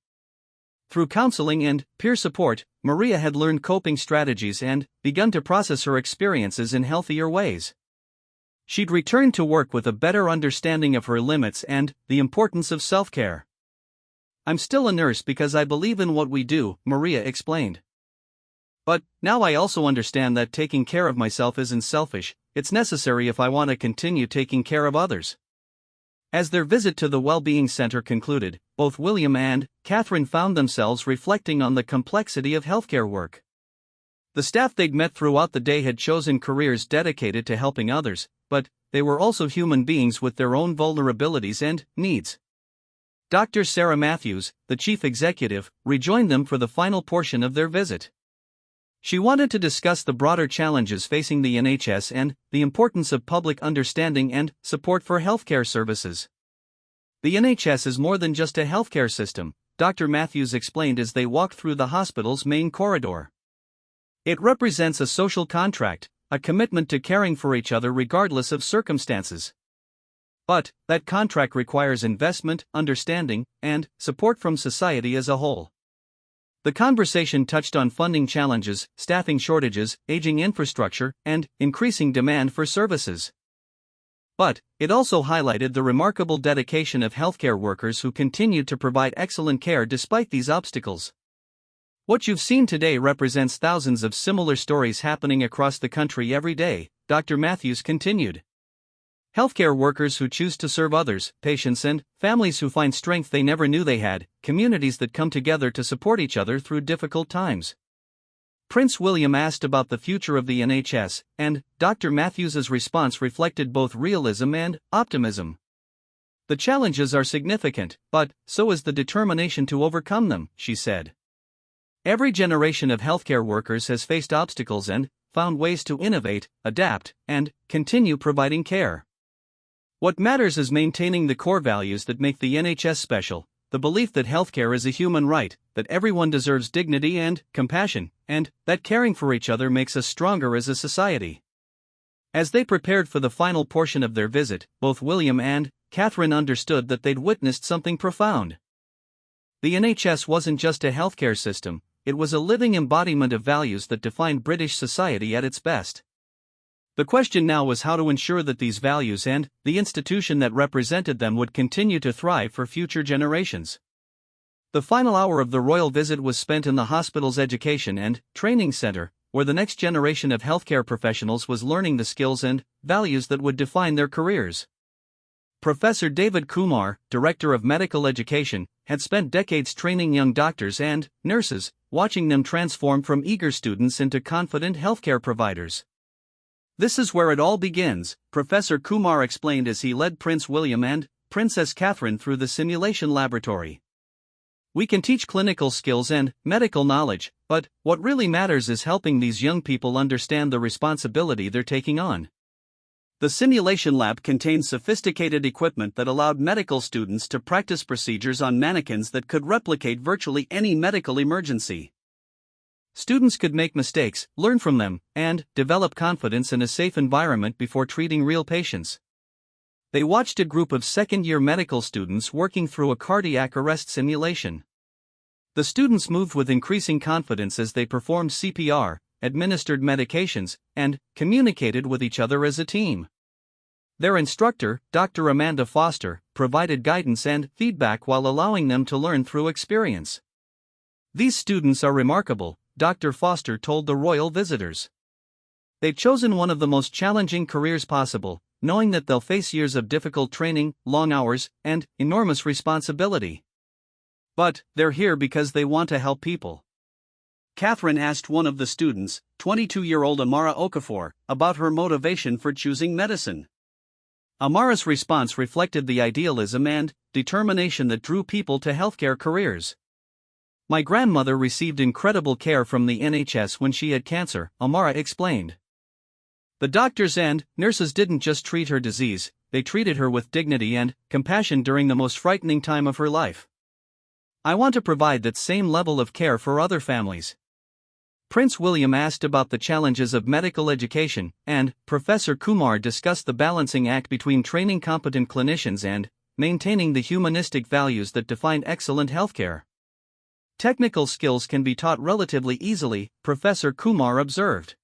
Through counseling and peer support, Maria had learned coping strategies and begun to process her experiences in healthier ways. She'd returned to work with a better understanding of her limits and the importance of self-care. I'm still a nurse because I believe in what we do, Maria explained. But now I also understand that taking care of myself isn't selfish, it's necessary if I want to continue taking care of others. As their visit to the Wellbeing Center concluded, both William and Catherine found themselves reflecting on the complexity of healthcare work. The staff they'd met throughout the day had chosen careers dedicated to helping others, but they were also human beings with their own vulnerabilities and needs. Dr. Sarah Matthews, the chief executive, rejoined them for the final portion of their visit. She wanted to discuss the broader challenges facing the NHS and the importance of public understanding and support for healthcare services. The NHS is more than just a healthcare system, Dr. Matthews explained as they walked through the hospital's main corridor. It represents a social contract, a commitment to caring for each other regardless of circumstances. But that contract requires investment, understanding, and support from society as a whole. The conversation touched on funding challenges, staffing shortages, aging infrastructure, and increasing demand for services. But it also highlighted the remarkable dedication of healthcare workers who continue to provide excellent care despite these obstacles. What you've seen today represents thousands of similar stories happening across the country every day, Dr. Matthews continued. Healthcare workers who choose to serve others, patients and families who find strength they never knew they had, communities that come together to support each other through difficult times. Prince William asked about the future of the NHS, and Dr. Matthews's response reflected both realism and optimism. The challenges are significant, but so is the determination to overcome them, she said. Every generation of healthcare workers has faced obstacles and found ways to innovate, adapt, and continue providing care. What matters is maintaining the core values that make the NHS special, the belief that healthcare is a human right, that everyone deserves dignity and compassion, and that caring for each other makes us stronger as a society. As they prepared for the final portion of their visit, both William and Catherine understood that they'd witnessed something profound. The NHS wasn't just a healthcare system, it was a living embodiment of values that defined British society at its best. The question now was how to ensure that these values and the institution that represented them would continue to thrive for future generations. The final hour of the royal visit was spent in the hospital's education and training center, where the next generation of healthcare professionals was learning the skills and values that would define their careers. Professor David Kumar, Director of Medical Education, had spent decades training young doctors and nurses, watching them transform from eager students into confident healthcare providers. This is where it all begins, Professor Kumar explained as he led Prince William and Princess Catherine through the simulation laboratory. We can teach clinical skills and medical knowledge, but what really matters is helping these young people understand the responsibility they're taking on. The simulation lab contained sophisticated equipment that allowed medical students to practice procedures on mannequins that could replicate virtually any medical emergency. Students could make mistakes, learn from them, and develop confidence in a safe environment before treating real patients. They watched a group of second-year medical students working through a cardiac arrest simulation. The students moved with increasing confidence as they performed CPR, administered medications, and communicated with each other as a team. Their instructor, Dr. Amanda Foster, provided guidance and feedback while allowing them to learn through experience. These students are remarkable, Dr. Foster told the royal visitors. They've chosen one of the most challenging careers possible, knowing that they'll face years of difficult training, long hours, and enormous responsibility. But they're here because they want to help people. Catherine asked one of the students, 22-year-old Amara Okafor, about her motivation for choosing medicine. Amara's response reflected the idealism and determination that drew people to healthcare careers. My grandmother received incredible care from the NHS when she had cancer, Amara explained. The doctors and nurses didn't just treat her disease, they treated her with dignity and compassion during the most frightening time of her life. I want to provide that same level of care for other families. Prince William asked about the challenges of medical education, and Professor Kumar discussed the balancing act between training competent clinicians and maintaining the humanistic values that define excellent healthcare. Technical skills can be taught relatively easily, Professor Kumar observed.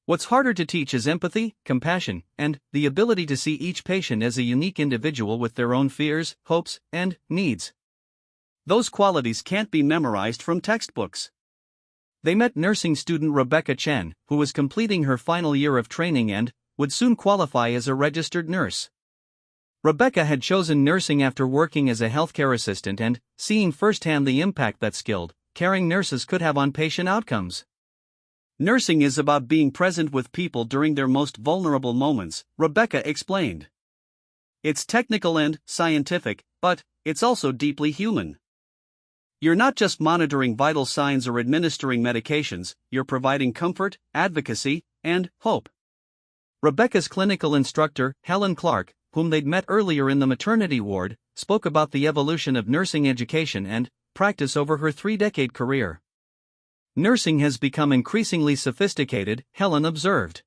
What's harder to teach is empathy, compassion, and the ability to see each patient as a unique individual with their own fears, hopes, and needs. Those qualities can't be memorized from textbooks. They met nursing student Rebecca Chen, who was completing her final year of training and would soon qualify as a registered nurse. Rebecca had chosen nursing after working as a healthcare assistant and seeing firsthand the impact that skilled, caring nurses could have on patient outcomes. Nursing is about being present with people during their most vulnerable moments, Rebecca explained. It's technical and scientific, but it's also deeply human. You're not just monitoring vital signs or administering medications, you're providing comfort, advocacy, and hope. Rebecca's clinical instructor, Helen Clark, whom they'd met earlier in the maternity ward, spoke about the evolution of nursing education and practice over her 3-decade career. Nursing has become increasingly sophisticated, Helen observed.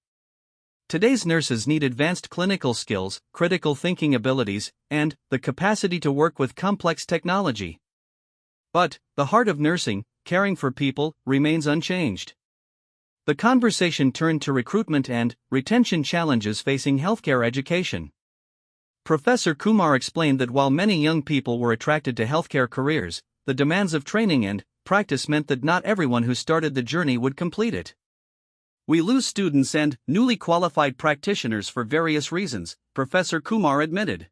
Today's nurses need advanced clinical skills, critical thinking abilities, and the capacity to work with complex technology. But the heart of nursing, caring for people, remains unchanged. The conversation turned to recruitment and retention challenges facing healthcare education. Professor Kumar explained that while many young people were attracted to healthcare careers, the demands of training and practice meant that not everyone who started the journey would complete it. We lose students and newly qualified practitioners for various reasons, Professor Kumar admitted.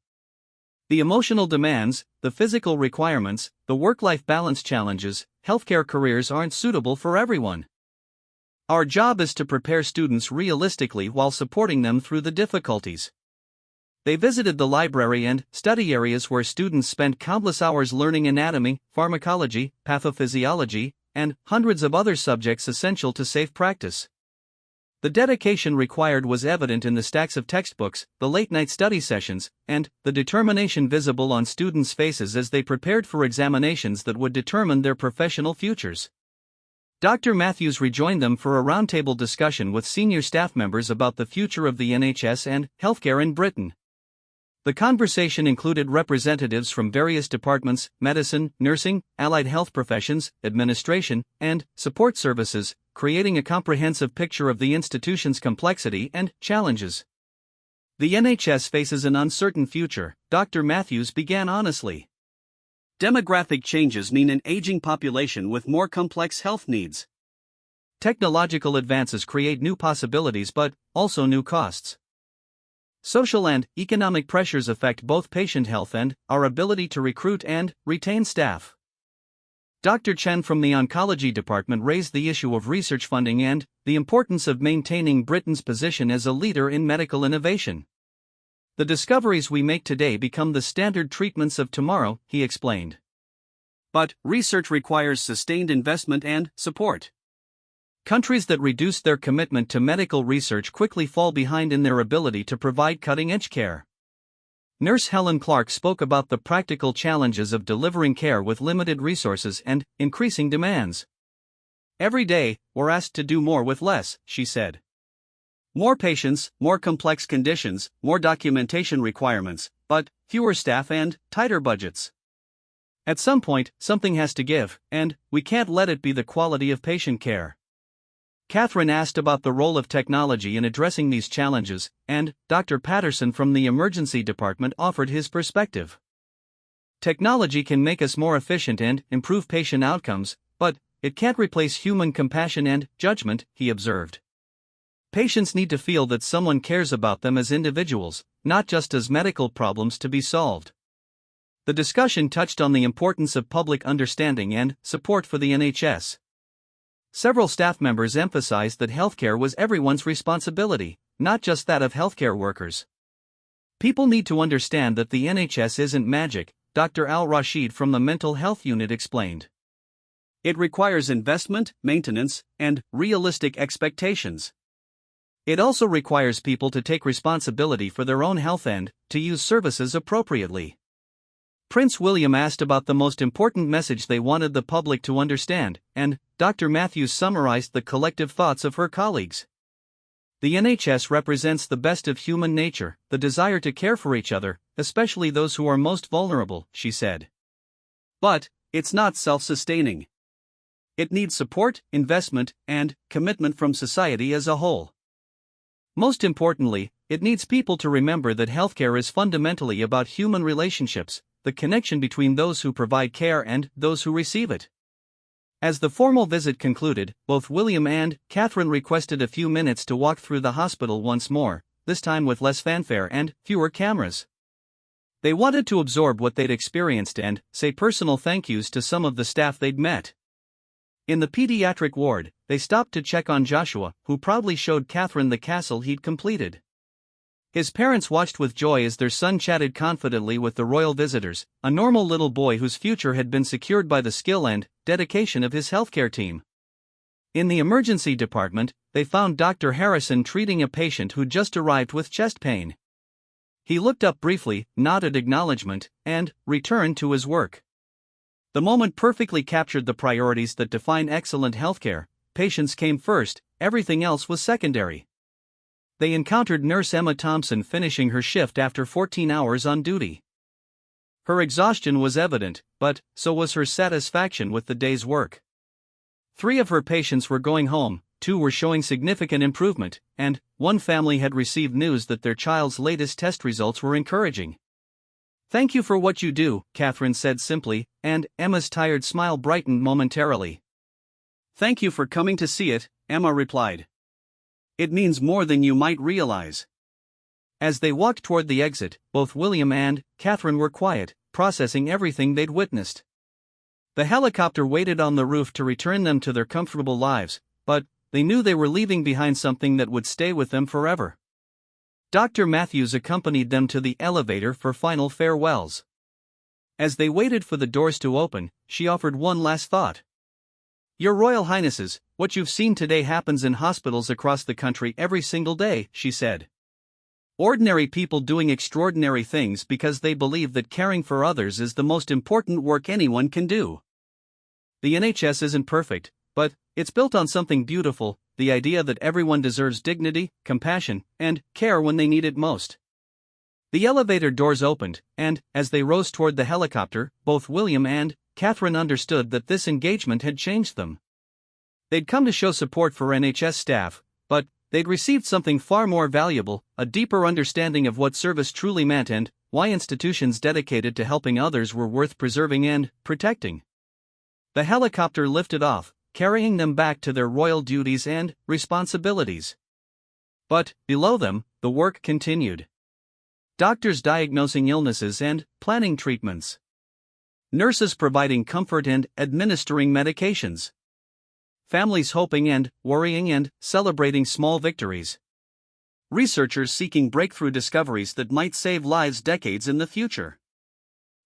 The emotional demands, the physical requirements, the work-life balance challenges, healthcare careers aren't suitable for everyone. Our job is to prepare students realistically while supporting them through the difficulties. They visited the library and study areas where students spent countless hours learning anatomy, pharmacology, pathophysiology, and hundreds of other subjects essential to safe practice. The dedication required was evident in the stacks of textbooks, the late-night study sessions, and the determination visible on students' faces as they prepared for examinations that would determine their professional futures. Dr. Matthews rejoined them for a roundtable discussion with senior staff members about the future of the NHS and healthcare in Britain. The conversation included representatives from various departments: medicine, nursing, allied health professions, administration, and support services, creating a comprehensive picture of the institution's complexity and challenges. The NHS faces an uncertain future, Dr. Matthews began honestly. Demographic changes mean an aging population with more complex health needs. Technological advances create new possibilities but also new costs. Social and economic pressures affect both patient health and our ability to recruit and retain staff. Dr. Chen from the oncology department raised the issue of research funding and the importance of maintaining Britain's position as a leader in medical innovation. The discoveries we make today become the standard treatments of tomorrow, he explained. But research requires sustained investment and support. Countries that reduce their commitment to medical research quickly fall behind in their ability to provide cutting-edge care. Nurse Helen Clark spoke about the practical challenges of delivering care with limited resources and increasing demands. Every day, we're asked to do more with less, she said. More patients, more complex conditions, more documentation requirements, but fewer staff and tighter budgets. At some point, something has to give, and we can't let it be the quality of patient care. Catherine asked about the role of technology in addressing these challenges, and Dr. Patterson from the emergency department offered his perspective. Technology can make us more efficient and improve patient outcomes, but it can't replace human compassion and judgment, he observed. Patients need to feel that someone cares about them as individuals, not just as medical problems to be solved. The discussion touched on the importance of public understanding and support for the NHS. Several staff members emphasized that healthcare was everyone's responsibility, not just that of healthcare workers. People need to understand that the NHS isn't magic, Dr. Al-Rashid from the Mental Health Unit explained. It requires investment, maintenance, and realistic expectations. It also requires people to take responsibility for their own health and to use services appropriately. Prince William asked about the most important message they wanted the public to understand, and Dr. Matthews summarized the collective thoughts of her colleagues. The NHS represents the best of human nature, the desire to care for each other, especially those who are most vulnerable, she said. But it's not self-sustaining. It needs support, investment, and commitment from society as a whole. Most importantly, it needs people to remember that healthcare is fundamentally about human relationships, the connection between those who provide care and those who receive it. As the formal visit concluded, both William and Catherine requested a few minutes to walk through the hospital once more, this time with less fanfare and fewer cameras. They wanted to absorb what they'd experienced and say personal thank yous to some of the staff they'd met. In the pediatric ward, they stopped to check on Joshua, who proudly showed Catherine the castle he'd completed. His parents watched with joy as their son chatted confidently with the royal visitors, a normal little boy whose future had been secured by the skill and dedication of his healthcare team. In the emergency department, they found Dr. Harrison treating a patient who'd just arrived with chest pain. He looked up briefly, nodded acknowledgement, and returned to his work. The moment perfectly captured the priorities that define excellent healthcare. Patients came first, everything else was secondary. They encountered Nurse Emma Thompson finishing her shift after 14 hours on duty. Her exhaustion was evident, but so was her satisfaction with the day's work. 3 of her patients were going home, 2 were showing significant improvement, and 1 family had received news that their child's latest test results were encouraging. "Thank you for what you do," Catherine said simply, and Emma's tired smile brightened momentarily. "Thank you for coming to see it," Emma replied. "It means more than you might realize." As they walked toward the exit, both William and Catherine were quiet, processing everything they'd witnessed. The helicopter waited on the roof to return them to their comfortable lives, but they knew they were leaving behind something that would stay with them forever. Dr. Matthews accompanied them to the elevator for final farewells. As they waited for the doors to open, she offered one last thought. "Your Royal Highnesses, what you've seen today happens in hospitals across the country every single day," she said. "Ordinary people doing extraordinary things because they believe that caring for others is the most important work anyone can do. The NHS isn't perfect, but it's built on something beautiful, the idea that everyone deserves dignity, compassion, and care when they need it most." The elevator doors opened, and, as they rose toward the helicopter, both William and Catherine understood that this engagement had changed them. They'd come to show support for NHS staff, but they'd received something far more valuable, a deeper understanding of what service truly meant and why institutions dedicated to helping others were worth preserving and protecting. The helicopter lifted off, carrying them back to their royal duties and responsibilities. But, below them, the work continued. Doctors diagnosing illnesses and planning treatments. Nurses providing comfort and administering medications. Families hoping and worrying and celebrating small victories. Researchers seeking breakthrough discoveries that might save lives decades in the future.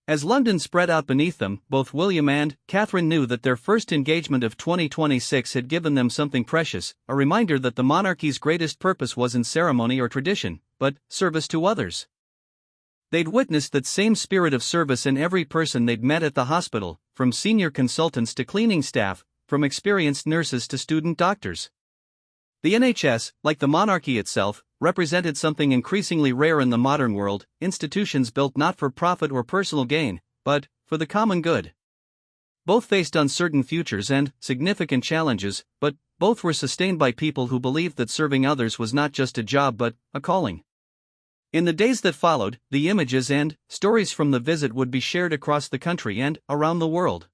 As London spread out beneath them, both William and Catherine knew that their first engagement of 2026 had given them something precious, a reminder that the monarchy's greatest purpose wasn't ceremony or tradition, but service to others. They'd witnessed that same spirit of service in every person they'd met at the hospital, from senior consultants to cleaning staff, from experienced nurses to student doctors. The NHS, like the monarchy itself, represented something increasingly rare in the modern world, institutions built not for profit or personal gain, but for the common good. Both faced uncertain futures and significant challenges, but both were sustained by people who believed that serving others was not just a job but a calling. In the days that followed, the images and stories from the visit would be shared across the country and around the world.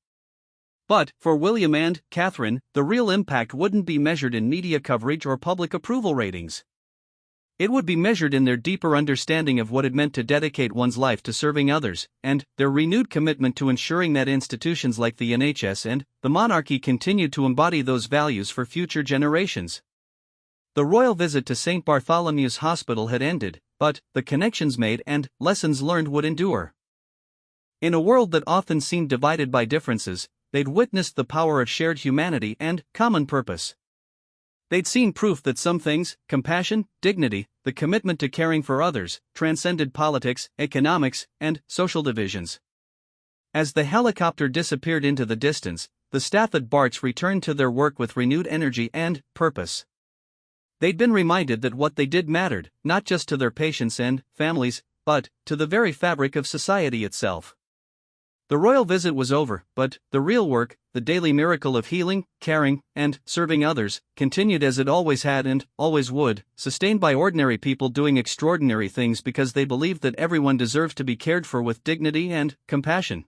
But, for William and Catherine, the real impact wouldn't be measured in media coverage or public approval ratings. It would be measured in their deeper understanding of what it meant to dedicate one's life to serving others, and their renewed commitment to ensuring that institutions like the NHS and the monarchy continued to embody those values for future generations. The royal visit to St. Bartholomew's Hospital had ended, but the connections made and lessons learned would endure. In a world that often seemed divided by differences, they'd witnessed the power of shared humanity and common purpose. They'd seen proof that some things, compassion, dignity, the commitment to caring for others, transcended politics, economics, and social divisions. As the helicopter disappeared into the distance, the staff at Bart's returned to their work with renewed energy and purpose. They'd been reminded that what they did mattered, not just to their patients and families, but to the very fabric of society itself. The royal visit was over, but the real work, the daily miracle of healing, caring, and serving others, continued as it always had and always would, sustained by ordinary people doing extraordinary things because they believed that everyone deserved to be cared for with dignity and compassion.